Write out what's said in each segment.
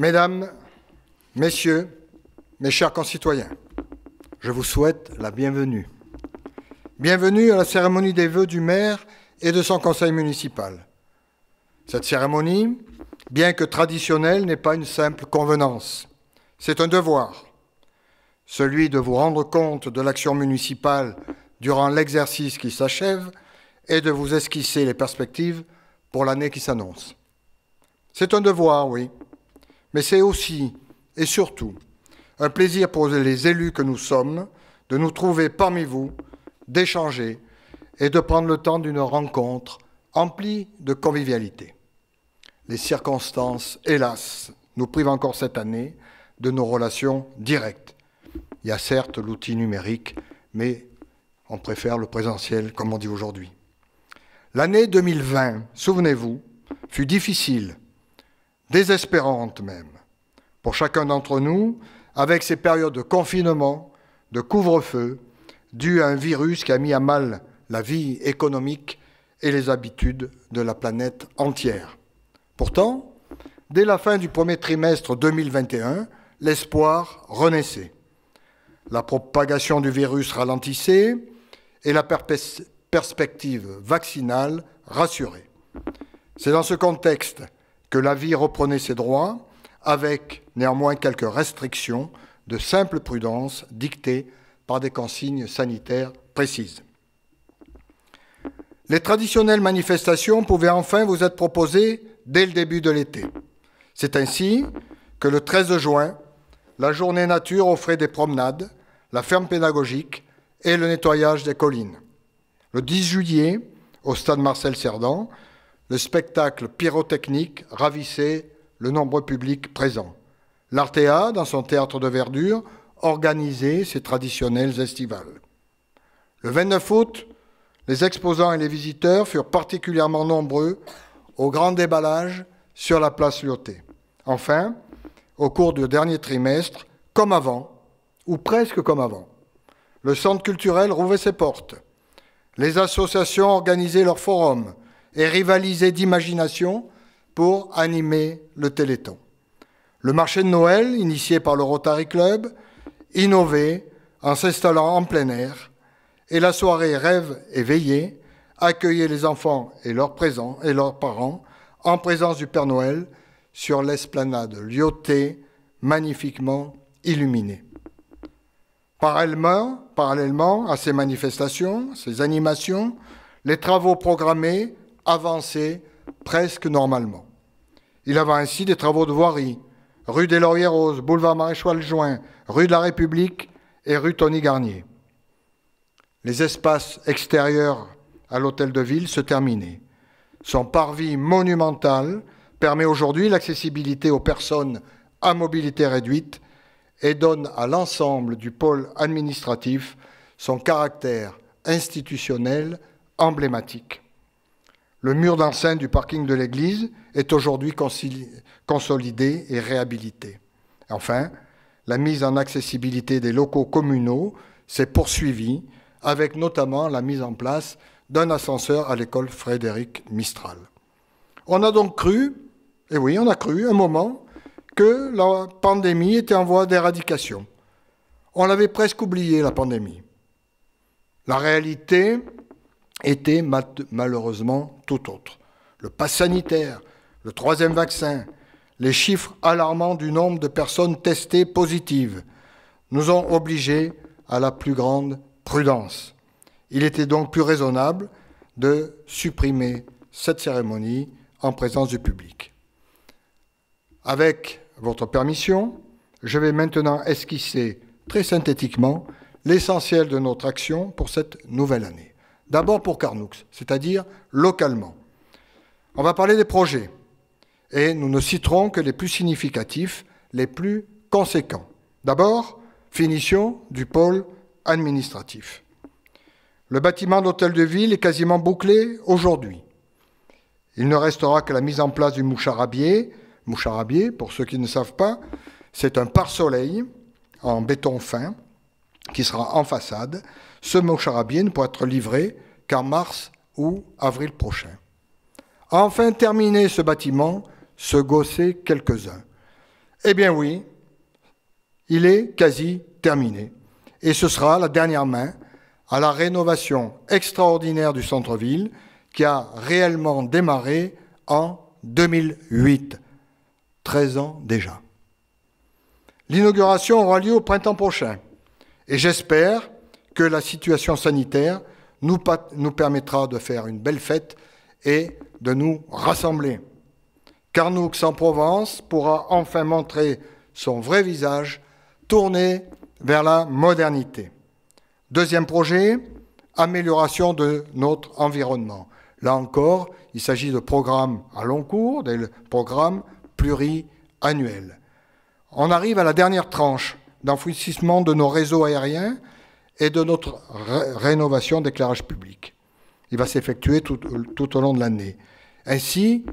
Mesdames, Messieurs, mes chers concitoyens, je vous souhaite la bienvenue. Bienvenue à la cérémonie des vœux du maire et de son conseil municipal. Cette cérémonie, bien que traditionnelle, n'est pas une simple convenance. C'est un devoir, celui de vous rendre compte de l'action municipale durant l'exercice qui s'achève et de vous esquisser les perspectives pour l'année qui s'annonce. C'est un devoir, oui, mais c'est aussi et surtout un plaisir pour les élus que nous sommes de nous trouver parmi vous, d'échanger et de prendre le temps d'une rencontre emplie de convivialité. Les circonstances, hélas, nous privent encore cette année de nos relations directes. Il y a certes l'outil numérique, mais on préfère le présentiel, comme on dit aujourd'hui. L'année 2020, souvenez-vous, fut difficile, désespérante même, pour chacun d'entre nous, avec ces périodes de confinement, de couvre-feu, dues à un virus qui a mis à mal la vie économique et les habitudes de la planète entière. Pourtant, dès la fin du premier trimestre 2021, l'espoir renaissait. La propagation du virus ralentissait et la perspective vaccinale rassurait. C'est dans ce contexte que la vie reprenait ses droits, avec néanmoins quelques restrictions de simple prudence dictées par des consignes sanitaires précises. Les traditionnelles manifestations pouvaient enfin vous être proposées dès le début de l'été. C'est ainsi que le 13 juin, la journée nature offrait des promenades, la ferme pédagogique et le nettoyage des collines. Le 10 juillet, au stade Marcel Cerdan, le spectacle pyrotechnique ravissait le nombreux public présent. L'Artea, dans son théâtre de verdure, organisait ses traditionnels estivales. Le 29 août, les exposants et les visiteurs furent particulièrement nombreux au grand déballage sur la place Lyoté. Enfin, au cours du dernier trimestre, comme avant, ou presque comme avant, le centre culturel rouvrait ses portes. Les associations organisaient leurs forums et rivalisaient d'imagination pour animer le Téléthon. Le marché de Noël, initié par le Rotary Club, innovait en s'installant en plein air, et la soirée Rêve et Veillée accueillait les enfants et leurs parents en présence du Père Noël sur l'esplanade Lyoté, magnifiquement illuminée. Parallèlement à ces manifestations, ces animations, les travaux programmés avançaient presque normalement. Il y avait ainsi des travaux de voirie, rue des Lauriers-Roses, boulevard Maréchal-Juin, rue de la République et rue Tony-Garnier. Les espaces extérieurs à l'hôtel de ville se terminaient. Son parvis monumental permet aujourd'hui l'accessibilité aux personnes à mobilité réduite et donne à l'ensemble du pôle administratif son caractère institutionnel emblématique. Le mur d'enceinte du parking de l'église est aujourd'hui consolidé et réhabilité. Enfin, la mise en accessibilité des locaux communaux s'est poursuivie avec notamment la mise en place d'un ascenseur à l'école Frédéric Mistral. On a donc cru, et oui, on a cru un moment, que la pandémie était en voie d'éradication. On l'avait presque oublié, la pandémie. La réalité était malheureusement tout autre. Le pass sanitaire, le troisième vaccin, les chiffres alarmants du nombre de personnes testées positives nous ont obligés à la plus grande prudence. Il était donc plus raisonnable de supprimer cette cérémonie en présence du public. Avec votre permission, je vais maintenant esquisser très synthétiquement l'essentiel de notre action pour cette nouvelle année. D'abord pour Carnoux, c'est-à-dire localement. On va parler des projets et nous ne citerons que les plus significatifs, les plus conséquents. D'abord, finition du pôle administratif. Le bâtiment d'hôtel de ville est quasiment bouclé aujourd'hui. Il ne restera que la mise en place du moucharabier. Moucharabier, pour ceux qui ne savent pas, c'est un pare-soleil en béton fin qui sera en façade. Ce moucharabier ne pourra être livré qu'en mars ou avril prochain. Enfin, terminer ce bâtiment, se gausser quelques-uns. Eh bien oui, il est quasi terminé. Et ce sera la dernière main à la rénovation extraordinaire du centre-ville qui a réellement démarré en 2008, 13 ans déjà. L'inauguration aura lieu au printemps prochain et j'espère que la situation sanitaire nous permettra de faire une belle fête et de nous rassembler. Carnoux en Provence pourra enfin montrer son vrai visage, tourné vers la modernité. Deuxième projet, amélioration de notre environnement. Là encore, il s'agit de programmes à long cours, des programmes pluriannuels. On arrive à la dernière tranche d'enfouissement de nos réseaux aériens et de notre rénovation d'éclairage public. Il va s'effectuer tout au long de l'année. Ainsi,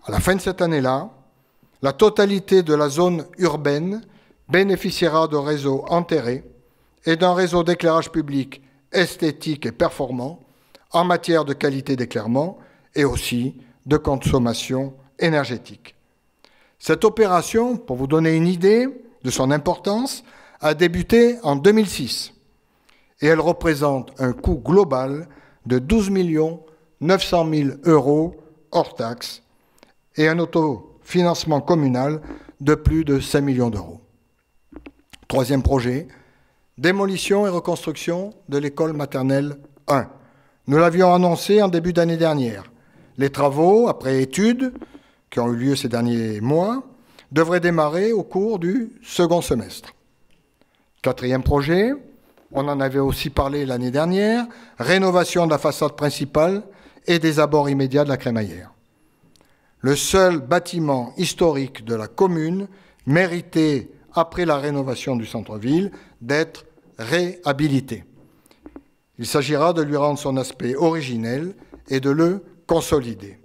à la fin de cette année-là, la totalité de la zone urbaine bénéficiera de réseaux enterrés et d'un réseau d'éclairage public esthétique et performant en matière de qualité d'éclairement et aussi de consommation énergétique. Cette opération, pour vous donner une idée de son importance, a débuté en 2006 et elle représente un coût global de 12 900 000 € hors taxes et un autofinancement communal de plus de 5 millions d'euros. Troisième projet, démolition et reconstruction de l'école maternelle 1. Nous l'avions annoncé en début d'année dernière. Les travaux, après études, qui ont eu lieu ces derniers mois, devraient démarrer au cours du second semestre. Quatrième projet, on en avait aussi parlé l'année dernière, rénovation de la façade principale et des abords immédiats de la crémaillère. Le seul bâtiment historique de la commune méritait, après la rénovation du centre-ville, d'être réhabilité. Il s'agira de lui rendre son aspect originel et de le consolider.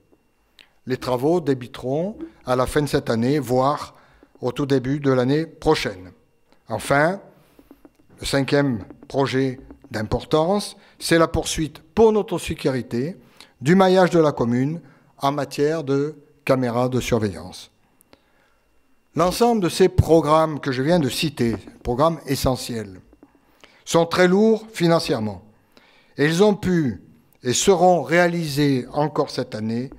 Les travaux débuteront à la fin de cette année, voire au tout début de l'année prochaine. Enfin, le cinquième projet d'importance, c'est la poursuite pour notre sécurité du maillage de la commune en matière de caméras de surveillance. L'ensemble de ces programmes que je viens de citer, programmes essentiels, sont très lourds financièrement. Et ils ont pu et seront réalisés encore cette année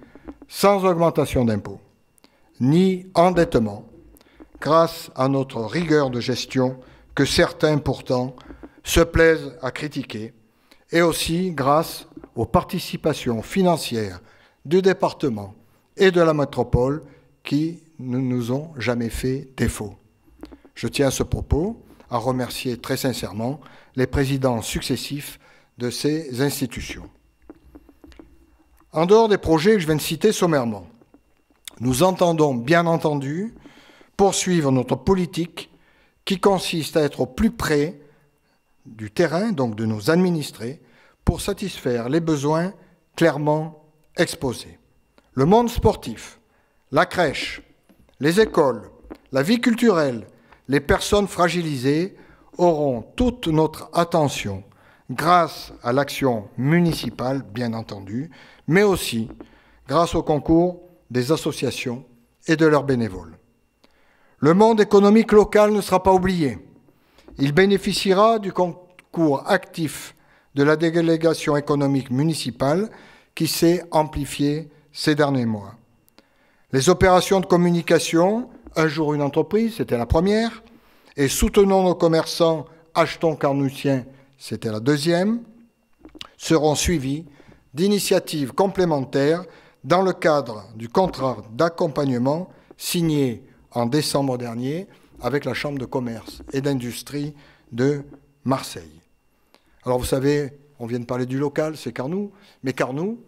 sans augmentation d'impôts, ni endettement, grâce à notre rigueur de gestion que certains pourtant se plaisent à critiquer, et aussi grâce aux participations financières du département et de la métropole qui ne nous ont jamais fait défaut. Je tiens à ce propos à remercier très sincèrement les présidents successifs de ces institutions. En dehors des projets que je viens de citer sommairement, nous entendons bien entendu poursuivre notre politique qui consiste à être au plus près du terrain, donc de nos administrés, pour satisfaire les besoins clairement exposés. Le monde sportif, la crèche, les écoles, la vie culturelle, les personnes fragilisées auront toute notre attention grâce à l'action municipale, bien entendu, mais aussi grâce au concours des associations et de leurs bénévoles. Le monde économique local ne sera pas oublié. Il bénéficiera du concours actif de la délégation économique municipale qui s'est amplifiée ces derniers mois. Les opérations de communication, un jour une entreprise, c'était la première, et soutenons nos commerçants, achetons carnoutiens, c'était la deuxième, seront suivies d'initiatives complémentaires dans le cadre du contrat d'accompagnement signé en décembre dernier avec la Chambre de commerce et d'industrie de Marseille. Alors vous savez, on vient de parler du local, c'est Carnoux, mais Carnoux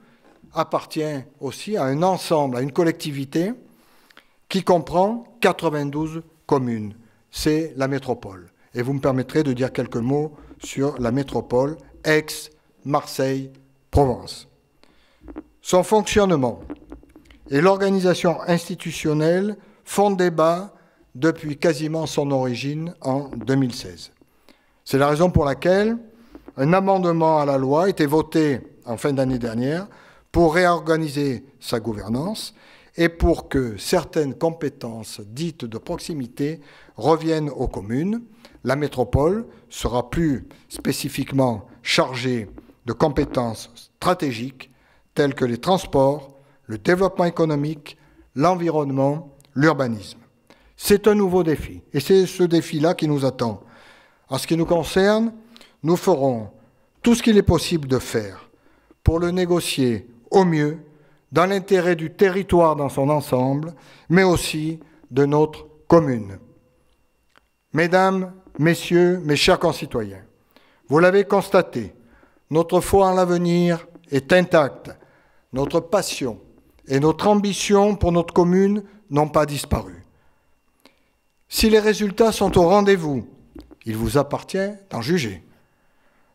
appartient aussi à un ensemble, à une collectivité qui comprend 92 communes. C'est la métropole. Et vous me permettrez de dire quelques mots sur la métropole Aix, Marseille, Provence. Son fonctionnement et l'organisation institutionnelle font débat depuis quasiment son origine en 2016. C'est la raison pour laquelle un amendement à la loi a été voté en fin d'année dernière pour réorganiser sa gouvernance et pour que certaines compétences dites de proximité reviennent aux communes. La métropole sera plus spécifiquement chargée de compétences stratégiques telles que les transports, le développement économique, l'environnement, l'urbanisme. C'est un nouveau défi, et c'est ce défi-là qui nous attend. En ce qui nous concerne, nous ferons tout ce qu'il est possible de faire pour le négocier au mieux, dans l'intérêt du territoire dans son ensemble, mais aussi de notre commune. Mesdames, Messieurs, mes chers concitoyens, vous l'avez constaté, notre foi en l'avenir est intacte, notre passion et notre ambition pour notre commune n'ont pas disparu. Si les résultats sont au rendez-vous, il vous appartient d'en juger.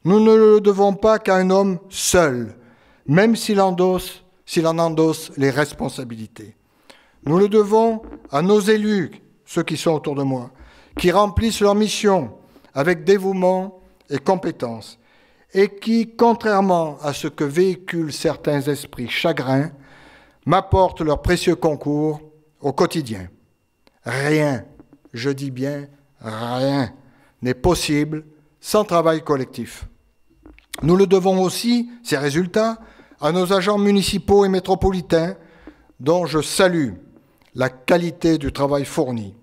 Nous ne le devons pas qu'à un homme seul, même s'il en endosse les responsabilités. Nous le devons à nos élus, ceux qui sont autour de moi, qui remplissent leur mission avec dévouement et compétence, et qui, contrairement à ce que véhiculent certains esprits chagrins, m'apportent leur précieux concours au quotidien. Rien, je dis bien rien, n'est possible sans travail collectif. Nous le devons aussi, ces résultats, à nos agents municipaux et métropolitains, dont je salue la qualité du travail fourni.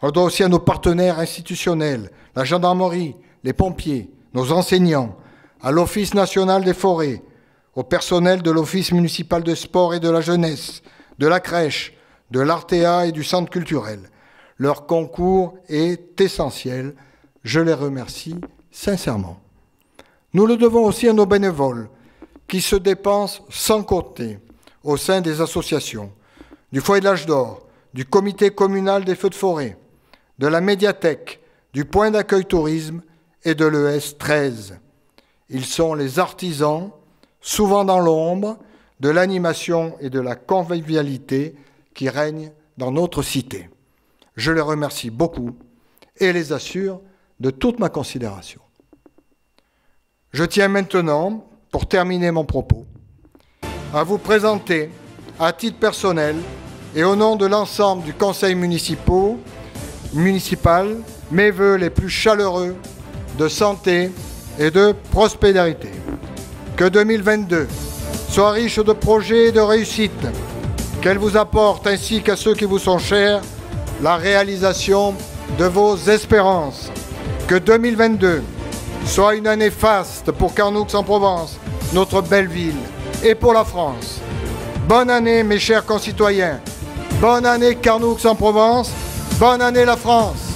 On le doit aussi à nos partenaires institutionnels, la gendarmerie, les pompiers, nos enseignants, à l'Office national des forêts, au personnel de l'Office municipal de sport et de la jeunesse, de la crèche, de l'Artea et du centre culturel. Leur concours est essentiel. Je les remercie sincèrement. Nous le devons aussi à nos bénévoles qui se dépensent sans compter au sein des associations, du Foyer de l'Âge d'Or, du Comité communal des feux de forêt, de la médiathèque, du point d'accueil tourisme et de l'ES 13. Ils sont les artisans, souvent dans l'ombre, de l'animation et de la convivialité qui règnent dans notre cité. Je les remercie beaucoup et les assure de toute ma considération. Je tiens maintenant, pour terminer mon propos, à vous présenter, à titre personnel et au nom de l'ensemble du conseil municipal, mes vœux les plus chaleureux de santé et de prospérité. Que 2022 soit riche de projets et de réussites, qu'elle vous apporte, ainsi qu'à ceux qui vous sont chers, la réalisation de vos espérances. Que 2022 soit une année faste pour Carnoux-en-Provence, notre belle ville, et pour la France. Bonne année, mes chers concitoyens. Bonne année, Carnoux-en-Provence. Bonne année, la France.